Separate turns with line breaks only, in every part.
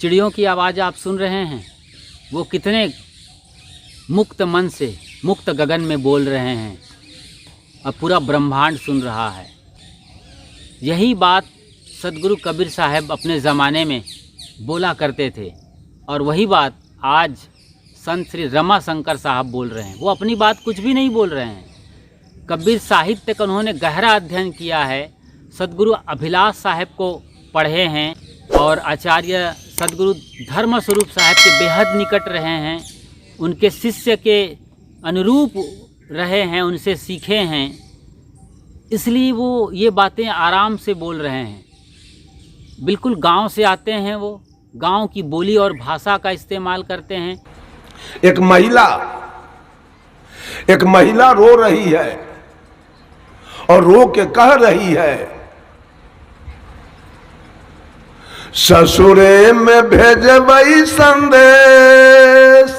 चिड़ियों की आवाज़ आप सुन रहे हैं, वो कितने मुक्त मन से मुक्त गगन में बोल रहे हैं। अब पूरा ब्रह्मांड सुन रहा है। यही बात सदगुरु कबीर साहब अपने ज़माने में बोला करते थे और वही बात आज संत श्री रमा शंकर साहब बोल रहे हैं। वो अपनी बात कुछ भी नहीं बोल रहे हैं। कबीर साहित्य का उन्होंने गहरा अध्ययन किया है। सदगुरु अभिलाष साहब को पढ़े हैं और आचार्य सदगुरु धर्म स्वरूप साहब के बेहद निकट रहे हैं, उनके शिष्य के अनुरूप रहे हैं, उनसे सीखे हैं, इसलिए वो ये बातें आराम से बोल रहे हैं। बिल्कुल गांव से आते हैं, वो गांव की बोली और भाषा का इस्तेमाल करते हैं।
एक महिला रो रही है और रो के कह रही है, ससुरे में भेजबई संदेश,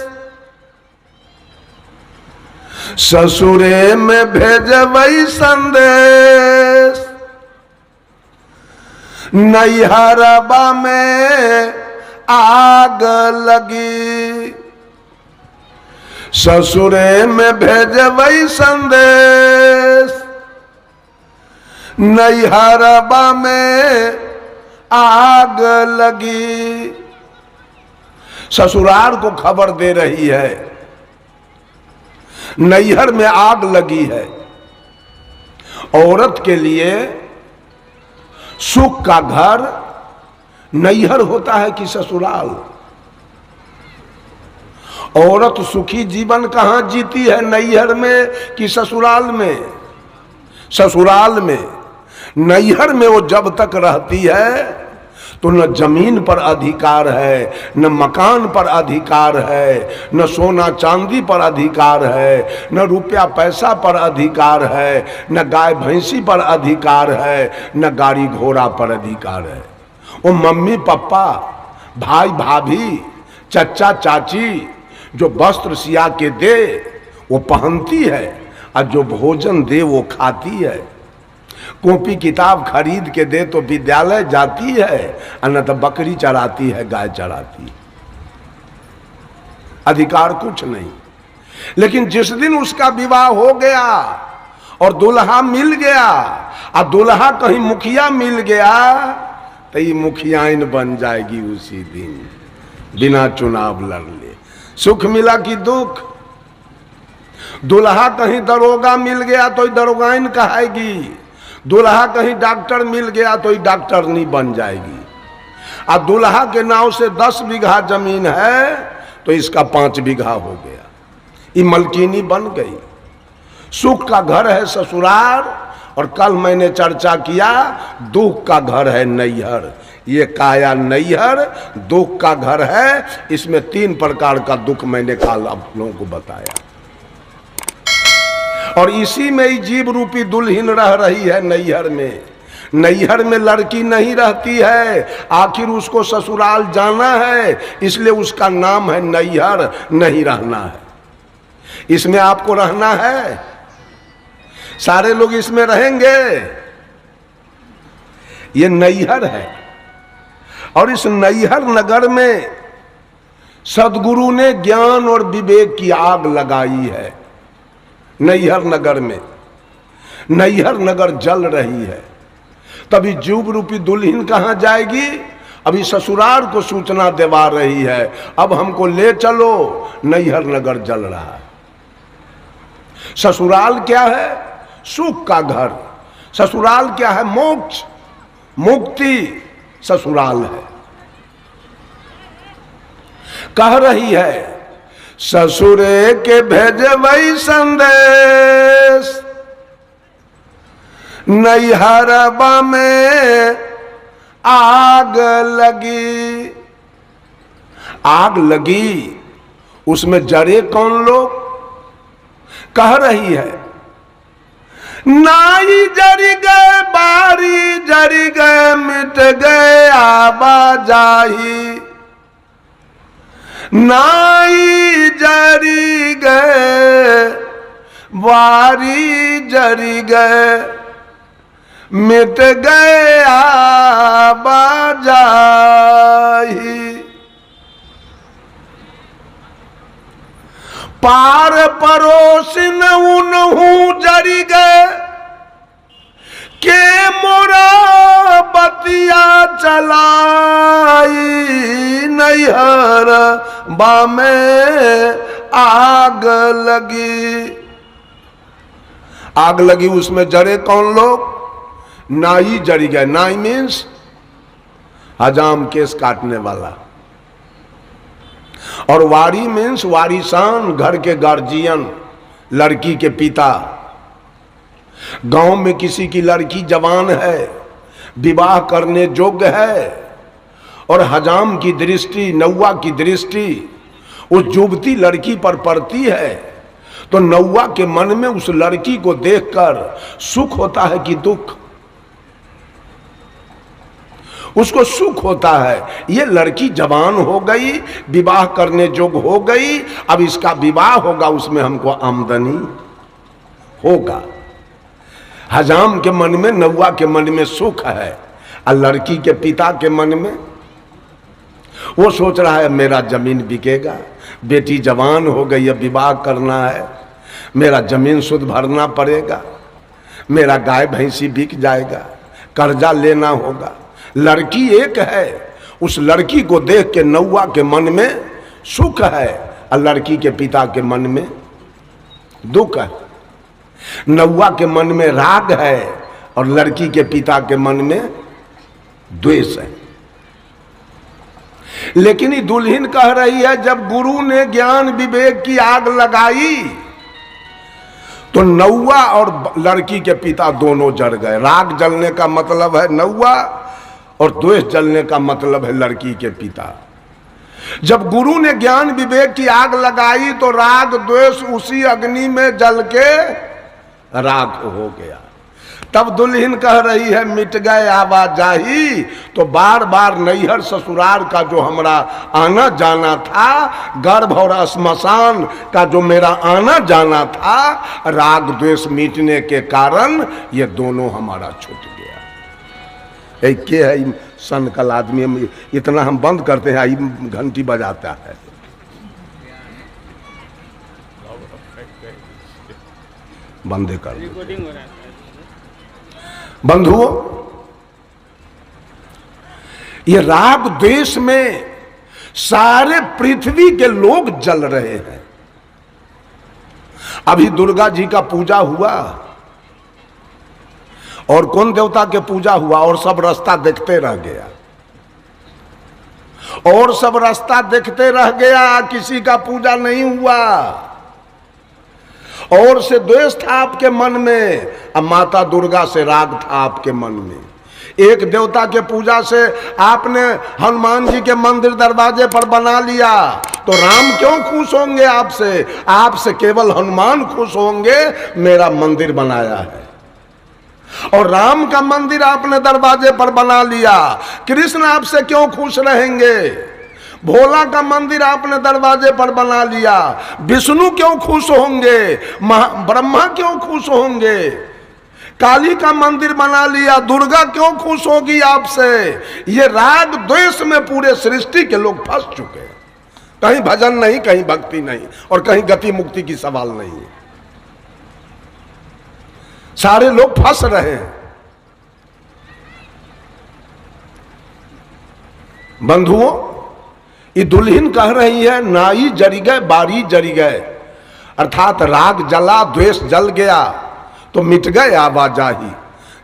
ससुरे में भेजबई संदेश, नैहरबा में आग लगी, ससुरे में भेजबई संदेश, नैहरबा में आग लगी। ससुराल को खबर दे रही है, नैहर में आग लगी है। औरत के लिए सुख का घर नैहर होता है कि ससुराल। औरत सुखी जीवन कहां जीती है, नैहर में कि ससुराल में? ससुराल में। नैहर में वो जब तक रहती है तो न जमीन पर अधिकार है, न मकान पर अधिकार है, न सोना चांदी पर अधिकार है, न रुपया पैसा पर अधिकार है, न गाय भैंसी पर अधिकार है, न गाड़ी घोड़ा पर अधिकार है। वो मम्मी पापा, भाई भाभी, चचा चाची जो वस्त्र सिया के दे वो पहनती है और जो भोजन दे वो खाती है। कॉपी किताब खरीद के दे तो विद्यालय जाती है, न तो बकरी चराती है, गाय चराती है। अधिकार कुछ नहीं। लेकिन जिस दिन उसका विवाह हो गया और दुल्हा मिल गया और दुल्हा कहीं मुखिया मिल गया तो ये मुखियाइन बन जाएगी उसी दिन, बिना चुनाव लड़ ले। सुख मिला कि दुख? दुल्हा कहीं दरोगा मिल गया तो दरोगाइन कहाएगी, दुल्हा कहीं डॉक्टर मिल गया तो डॉक्टरनी बन जाएगी। और दुल्हा के नाव से 10 बीघा जमीन है तो इसका 5 बीघा हो गया, ये मलकीनी बन गई। सुख का घर है ससुराल और कल मैंने चर्चा किया दुख का घर है नैहर। ये काया नैहर दुख का घर है। इसमें 3 प्रकार का दुख मैंने कल आप लोगों को बताया और इसी में ही जीव रूपी दुल्हन रह रही है नैहर में। नैहर में लड़की नहीं रहती है, आखिर उसको ससुराल जाना है, इसलिए उसका नाम है नैहर। नहीं रहना है, इसमें आपको रहना है। सारे लोग इसमें रहेंगे। ये नैहर है और इस नैहर नगर में सदगुरु ने ज्ञान और विवेक की आग लगाई है। नैहर नगर में नैहर नगर जल रही है। तभी जीव रूपी दुल्हन कहां जाएगी? अभी ससुराल को सूचना देवा रही है, अब हमको ले चलो, नैहर नगर जल रहा है। ससुराल क्या है? सुख का घर। ससुराल क्या है? मोक्ष, मुक्ति ससुराल है। कह रही है, ससुरे के भेजबई संदेश, नैहरबा में आग लगी। आग लगी, उसमें जरे कौन लोग? कह रही है, नाई जरी गए, बारी जरी गए, मिट गए आवाजाही, नाई जरी गए, वारी जरी गए, मिट गए आवाजाही। पार परोसिन उनहू जरी गए के मोरा बतिया चलाई नैहर बामे आग लगी उसमें जरे कौन लोग? नाई जरी गए। नाई मीन्स हजाम केस काटने वाला, और वारी मीन्स वारिसान, घर के गार्जियन, लड़की के पिता। गांव में किसी की लड़की जवान है, विवाह करने योग्य है, और हजाम की दृष्टि, नौवा की दृष्टि उस युवती लड़की पर पड़ती है, तो नौवा के मन में उस लड़की को देखकर सुख होता है कि दुख? उसको सुख होता है, ये लड़की जवान हो गई, विवाह करने योग्य हो गई, अब इसका विवाह होगा, उसमें हमको आमदनी होगा। हजाम के मन में, नौवा के मन में सुख है, और लड़की के पिता के मन में वो सोच रहा है मेरा जमीन बिकेगा, बेटी जवान हो गई, अब विवाह करना है, मेरा जमीन शुद्ध भरना पड़ेगा, मेरा गाय भैंसी बिक जाएगा, कर्जा लेना होगा। लड़की एक है, उस लड़की को देख के नौवा के मन में सुख है, और लड़की के पिता के मन में दुख है। नौवा के मन में राग है, और लड़की के पिता के मन में द्वेष है। लेकिन ये दुल्हन कह रही है, जब गुरु ने ज्ञान विवेक की आग लगाई तो नौवा और लड़की के पिता दोनों जल गए। राग जलने का मतलब है नौवा, और द्वेष जलने का मतलब है लड़की के पिता। जब गुरु ने ज्ञान विवेक की आग लगाई तो राग द्वेष उसी अग्नि में जल के राख हो गया। तब दुल्हन कह रही है मिट गए आवाजाही, तो बार बार नैहर ससुराल का जो हमारा आना जाना था, गर्भ और श्मशान का जो मेरा आना जाना था, राग द्वेष मिटने के कारण ये दोनों हमारा छूट गया। के है सन कल आदमी, इतना हम बंद करते हैं, आई घंटी बजाता है। बंदे कर बंधुओं, ये राग द्वेष में सारे पृथ्वी के लोग जल रहे हैं। अभी दुर्गा जी का पूजा हुआ, और कौन देवता के पूजा हुआ, और सब रास्ता देखते रह गया, और सब रास्ता देखते रह गया, किसी का पूजा नहीं हुआ। और से द्वेष था आपके मन में, अब माता दुर्गा से राग था आपके मन में। एक देवता के पूजा से आपने हनुमान जी के मंदिर दरवाजे पर बना लिया, तो राम क्यों खुश होंगे आपसे? आपसे केवल हनुमान खुश होंगे, मेरा मंदिर बनाया है। और राम का मंदिर आपने दरवाजे पर बना लिया, कृष्ण आपसे क्यों खुश रहेंगे? भोला का मंदिर आपने दरवाजे पर बना लिया, विष्णु क्यों खुश होंगे? ब्रह्मा क्यों खुश होंगे? काली का मंदिर बना लिया, दुर्गा क्यों खुश होगी आपसे? ये राग द्वेष में पूरे सृष्टि के लोग फंस चुके हैं। कहीं भजन नहीं, कहीं भक्ति नहीं, और कहीं गति मुक्ति की सवाल नहीं है। सारे लोग फंस रहे हैं। बंधुओं, ये दुल्हन कह रही है नाई जरी गए बारी जरी गए, अर्थात राग जला, द्वेष जल गया तो मिट गए आवाजाही।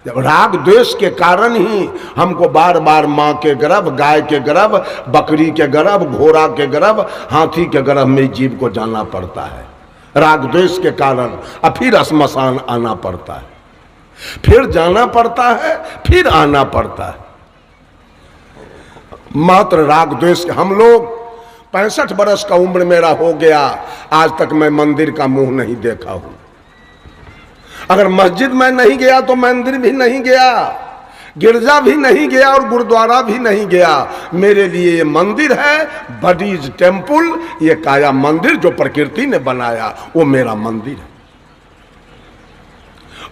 जब राग द्वेष के कारण ही हमको बार बार माँ के गर्भ, गाय के गर्भ, बकरी के गर्भ, घोड़ा के गर्भ, हाथी के गर्भ में जीव को जाना पड़ता है। राग द्वेष के कारण अब फिर श्मशान आना पड़ता है, फिर जाना पड़ता है, फिर आना पड़ता है। मात्र राग द्वेष। हम लोग 65 बरस का उम्र मेरा हो गया, आज तक मैं मंदिर का मुंह नहीं देखा हूं। अगर मस्जिद में नहीं गया तो मंदिर भी नहीं गया, गिरजा भी नहीं गया, और गुरुद्वारा भी नहीं गया। मेरे लिए ये मंदिर है, बडीज टेम्पल, ये काया मंदिर जो प्रकृति ने बनाया, वो मेरा मंदिर है।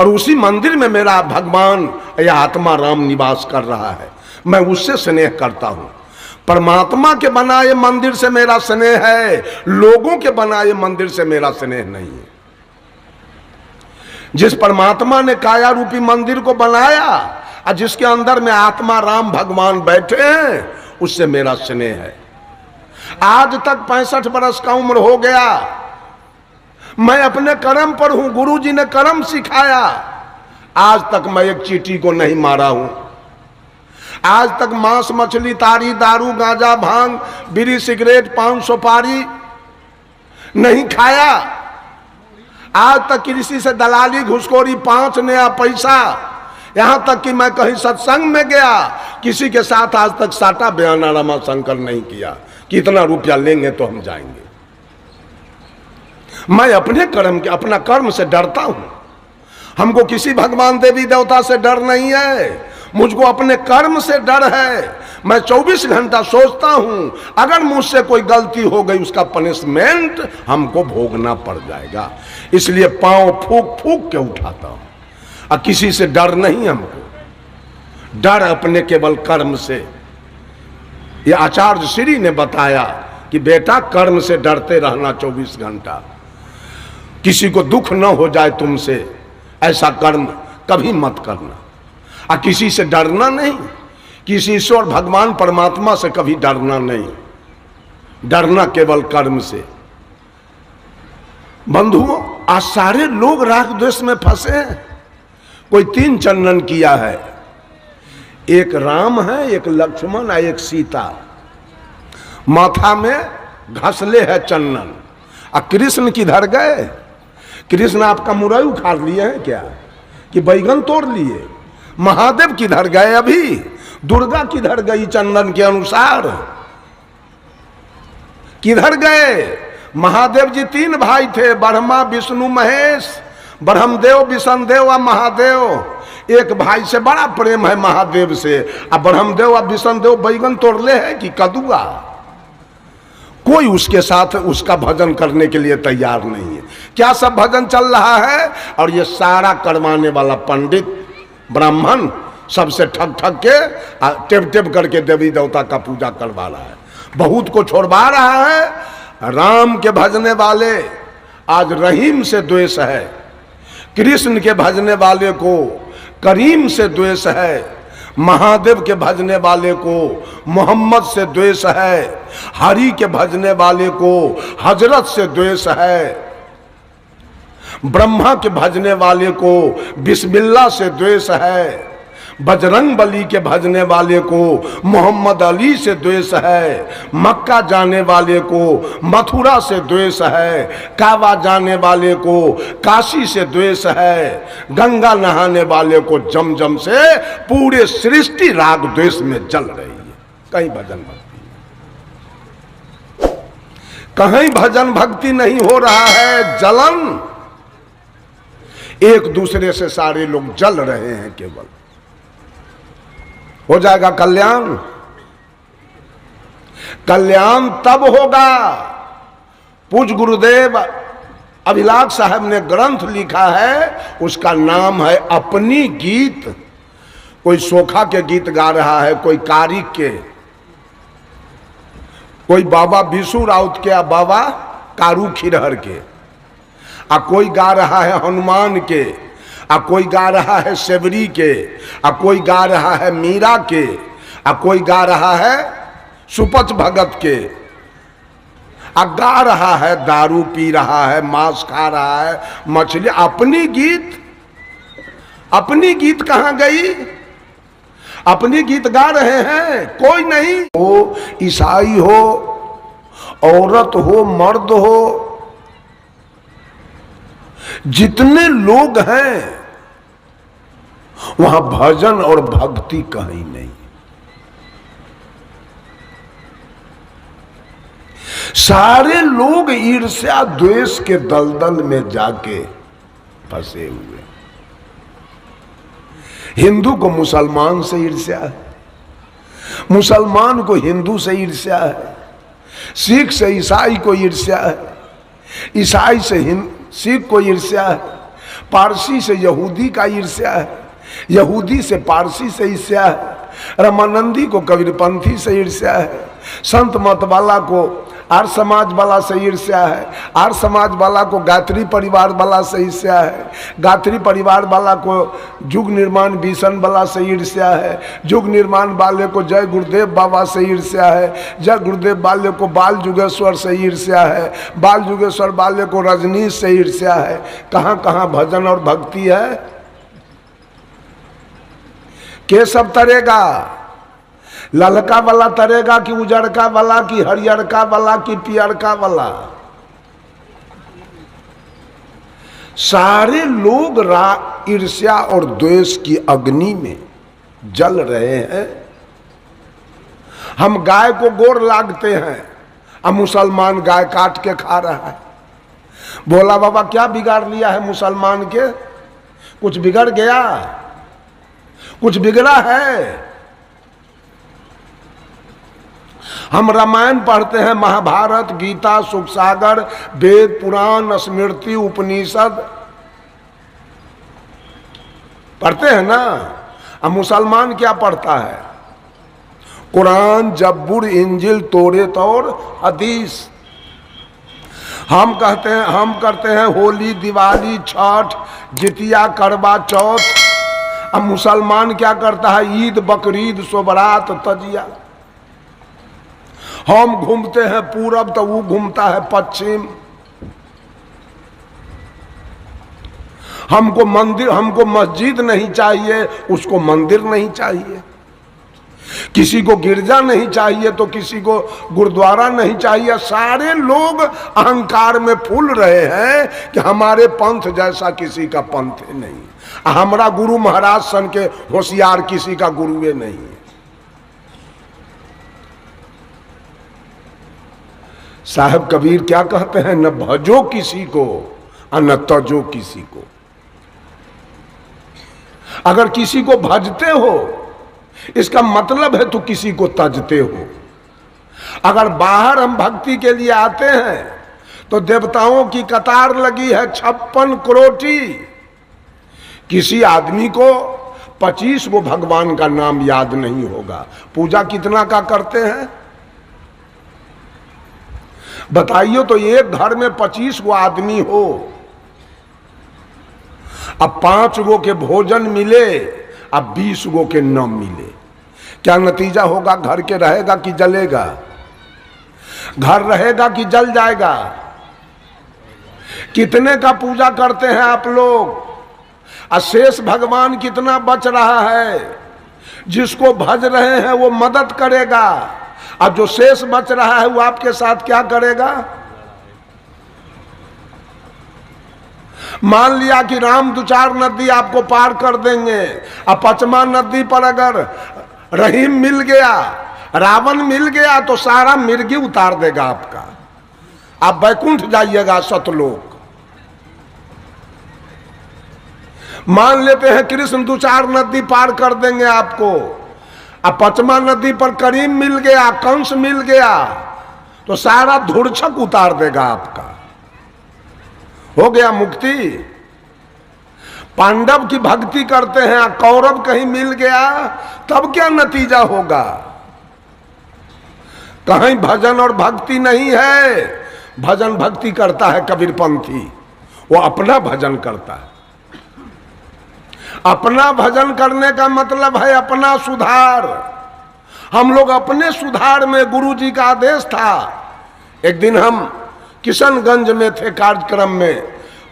और उसी मंदिर में मेरा भगवान या आत्मा राम निवास कर रहा है। मैं उससे स्नेह करता हूं। परमात्मा के बनाए मंदिर से मेरा स्नेह है, लोगों के बनाए मंदिर से मेरा स्नेह नहीं है। जिस परमात्मा ने काया रूपी मंदिर को बनाया और जिसके अंदर में आत्मा राम भगवान बैठे हैं, उससे मेरा स्नेह है। आज तक 65 बरस का उम्र हो गया, मैं अपने कर्म पर हूं। गुरुजी ने कर्म सिखाया। आज तक मैं एक चींटी को नहीं मारा हूं। आज तक मांस मछली तारी दारू गांजा भांग बीड़ी सिगरेट पान सुपारी नहीं खाया। आज तक किसी से दलाली घुसखोरी 5 नया पैसा, यहां तक कि मैं कहीं सत्संग में गया, किसी के साथ आज तक साटा बयाना रमा शंकर नहीं किया। कितना रुपया लेंगे तो हम जाएंगे। मैं अपने कर्म के अपना कर्म से डरता हूं। हमको किसी भगवान देवी देवता से डर नहीं है, मुझको अपने कर्म से डर है। मैं 24 घंटा सोचता हूं अगर मुझसे कोई गलती हो गई उसका पनिशमेंट हमको भोगना पड़ जाएगा। इसलिए पांव फूक फूक के उठाता हूं और किसी से डर नहीं। हमको डर अपने केवल कर्म से। ये आचार्य श्री ने बताया कि बेटा कर्म से डरते रहना 24 घंटा, किसी को दुख न हो जाए तुमसे, ऐसा कर्म कभी मत करना। और किसी से डरना नहीं, किसी ईश्वर भगवान परमात्मा से कभी डरना नहीं, डरना केवल कर्म से। बंधुओं, आज सारे लोग राग द्वेष में फंसे हैं। कोई 3 चंदन किया है, एक राम है, एक लक्ष्मण है, एक सीता। माथा में घसले है चंदन। और कृष्ण किधर गए? कृष्ण आपका मुरई उखाड़ लिए हैं क्या कि बैगन तोड़ लिए? महादेव किधर गए? अभी दुर्गा किधर गई? चंदन के अनुसार किधर गए? महादेव जी 3 भाई थे, ब्रह्मा विष्णु महेश। ब्रह्मदेव विष्णुदेव और महादेव। एक भाई से बड़ा प्रेम है महादेव से, और ब्रह्मदेव और विष्णुदेव बैगन तोड़ले है कि कदुआ। कोई उसके साथ उसका भजन करने के लिए तैयार नहीं है। क्या सब भजन चल रहा है? और ये सारा करवाने वाला पंडित ब्राह्मण सबसे ठग ठग के टेप टेप करके देवी देवता का पूजा करवा रहा है, बहुत को छोड़वा रहा है। राम के भजने वाले आज रहीम से द्वेष है, कृष्ण के भजने वाले को करीम से द्वेष है, महादेव के भजने वाले को मोहम्मद से द्वेष है, हरि के भजने वाले को हजरत से द्वेष है, ब्रह्मा के भजने वाले को बिस्मिल्लाह से द्वेष है, बजरंग बली के भजने वाले को मोहम्मद अली से द्वेष है, मक्का जाने वाले को मथुरा से द्वेष है, काबा जाने वाले को काशी से द्वेष है, गंगा नहाने वाले को जमजम से। पूरे सृष्टि राग द्वेष में जल रही है। कहीं भजन भक्ति, कहीं भजन भक्ति नहीं हो रहा है। जलन, एक दूसरे से सारे लोग जल रहे हैं। केवल हो जाएगा कल्याण? कल्याण तब होगा। पूज्य गुरुदेव अभिलाष साहब ने ग्रंथ लिखा है, उसका नाम है अपनी गीत। कोई सोखा के गीत गा रहा है, कोई कारिक के, कोई बाबा बिशु राउत के, बाबा कारू खिरहर के, आ कोई गा रहा है हनुमान के, आ कोई गा रहा है सेवरी के, आ कोई गा रहा है मीरा के, आ कोई गा रहा है सुपच भगत के, आ गा रहा है दारू पी रहा है, मांस खा रहा है, मछली। अपनी गीत, अपनी गीत कहाँ गई? अपनी गीत गा रहे हैं कोई नहीं। हो ईसाई हो, औरत हो, मर्द हो, जितने लोग हैं वहां भजन और भक्ति कहीं नहीं। सारे लोग ईर्ष्या द्वेष के दलदल में जाके फंसे हुए। हिंदू को मुसलमान से ईर्ष्या है, मुसलमान को हिंदू से ईर्ष्या है, सिख से ईसाई को ईर्ष्या है, ईसाई से सिख को ईर्ष्या है, पारसी से यहूदी का ईर्ष्या है, यहूदी से पारसी से ईर्ष्या है, रामानंदी को कबीरपंथी से ईर्ष्या है, संत मत वाला को आर्य समाज वाला से ईर्ष्या है, आर्य समाज वाला को गायत्री परिवार वाला से ईर्ष्या है, गायत्री परिवार वाला को युग निर्माण मिशन वाला से ईर्ष्या है, युग निर्माण वाले को जय गुरुदेव बाबा से ईर्ष्या है, जय गुरुदेव वाले को बाल युगेश्वर से ईर्ष्या है, बाल युगेश्वर वाले को रजनीश से ईर्ष्या है। कहाँ कहाँ भजन और भक्ति है? के सब तरेगा? ललका वाला तरेगा कि उजरका वाला कि हरियरका वाला कि पियरका वाला? सारे लोग ईर्ष्या और द्वेष की अग्नि में जल रहे हैं। हम गाय को गोर लागते हैं, अब मुसलमान गाय काट के खा रहा है। भोला बाबा क्या बिगाड़ लिया है मुसलमान के? कुछ बिगड़ गया? कुछ बिगड़ा है? हम रामायण पढ़ते हैं, महाभारत, गीता, सुख सागर, वेद, पुराण, स्मृति, उपनिषद पढ़ते हैं ना। अब मुसलमान क्या पढ़ता है? कुरान, जब्बुर, इंजिल, तौरेत और हदीस। हम करते हैं होली, दिवाली, छठ, जितिया, करवा चौथ। अब मुसलमान क्या करता है? ईद, बकरीद, सोबरात, तजिया। हम घूमते हैं पूरब तो वो घूमता है पश्चिम। हमको मस्जिद नहीं चाहिए, उसको मंदिर नहीं चाहिए। किसी को गिरजा नहीं चाहिए तो किसी को गुरुद्वारा नहीं चाहिए। सारे लोग अहंकार में फूल रहे हैं कि हमारे पंथ जैसा किसी का पंथ नहीं, हमारा गुरु महाराज सन के होशियार किसी का गुरुए नहीं है। साहब कबीर क्या कहते हैं? न भजो किसी को और न तजो किसी को। अगर किसी को भजते हो इसका मतलब है तो किसी को तजते हो। अगर बाहर हम भक्ति के लिए आते हैं तो देवताओं की कतार लगी है 56 करोटी। किसी आदमी को 25 वो भगवान का नाम याद नहीं होगा। पूजा कितना का करते हैं बताइए? तो एक घर में 25 गो आदमी हो, अब 5 गो के भोजन मिले, अब 20 गो के न मिले, क्या नतीजा होगा? घर के रहेगा कि जलेगा? घर रहेगा कि जल जाएगा? कितने का पूजा करते हैं आप लोग? शेष भगवान कितना बच रहा है? जिसको भज रहे हैं वो मदद करेगा, अब जो शेष बच रहा है वो आपके साथ क्या करेगा? मान लिया कि राम 2-4 नदी आपको पार कर देंगे, अब 5वां नदी पर अगर रहीम मिल गया, रावण मिल गया तो सारा मिर्गी उतार देगा आपका, आप बैकुंठ जाइएगा सतलोक। मान लेते हैं कृष्ण 2-4 नदी पार कर देंगे आपको, अब 5वां नदी पर करीम मिल गया, कंस मिल गया तो सारा धूर्छक उतार देगा आपका, हो गया मुक्ति। पांडव की भक्ति करते हैं, कौरव कहीं मिल गया तब क्या नतीजा होगा? कहीं भजन और भक्ति नहीं है। भजन भक्ति करता है कबीरपंथी, वो अपना भजन करता है। अपना भजन करने का मतलब है अपना सुधार। हम लोग अपने सुधार में, गुरु जी का आदेश था। एक दिन हम किशनगंज में थे कार्यक्रम में,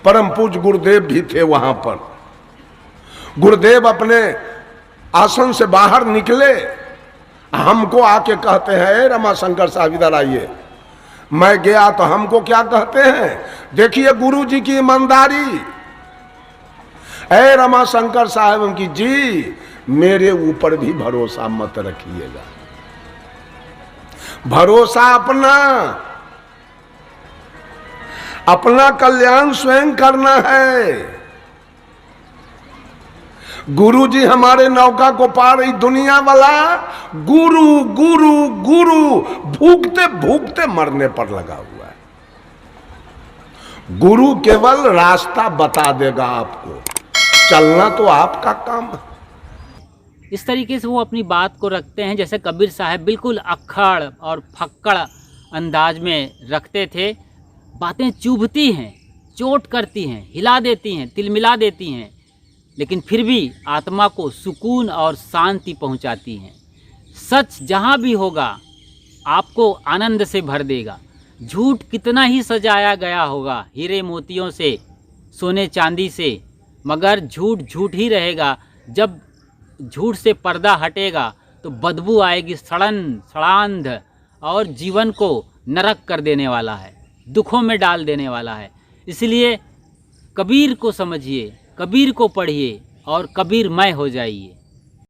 परम पूज्य गुरुदेव भी थे वहां पर। गुरुदेव अपने आसन से बाहर निकले, हमको आके कहते हैं रमाशंकर साहब इधर आइए। मैं गया तो हमको क्या कहते हैं? देखिए गुरु जी की ईमानदारी। ऐ रमाशंकर साहब उनकी जी, मेरे ऊपर भी भरोसा मत रखिएगा, भरोसा अपना कल्याण स्वयं करना है। गुरु जी हमारे नौका को पार, दुनिया वाला गुरु गुरु गुरु भूखते भूखते मरने पर लगा हुआ है। गुरु केवल रास्ता बता देगा आपको, चलना तो आपका काम है।
इस तरीके से वो अपनी बात को रखते हैं जैसे कबीर साहब बिल्कुल अक्खड़ और फक्कड़ अंदाज में रखते थे। बातें चुभती हैं, चोट करती हैं, हिला देती हैं, तिलमिला देती हैं, लेकिन फिर भी आत्मा को सुकून और शांति पहुंचाती हैं। सच जहाँ भी होगा आपको आनंद से भर देगा। झूठ कितना ही सजाया गया होगा हीरे मोतियों से, सोने चांदी से, मगर झूठ झूठ ही रहेगा। जब झूठ से पर्दा हटेगा तो बदबू आएगी, सड़ांध, और जीवन को नरक कर देने वाला है, दुखों में डाल देने वाला है। इसलिए कबीर को समझिए, कबीर को पढ़िए और कबीरमय हो जाइए।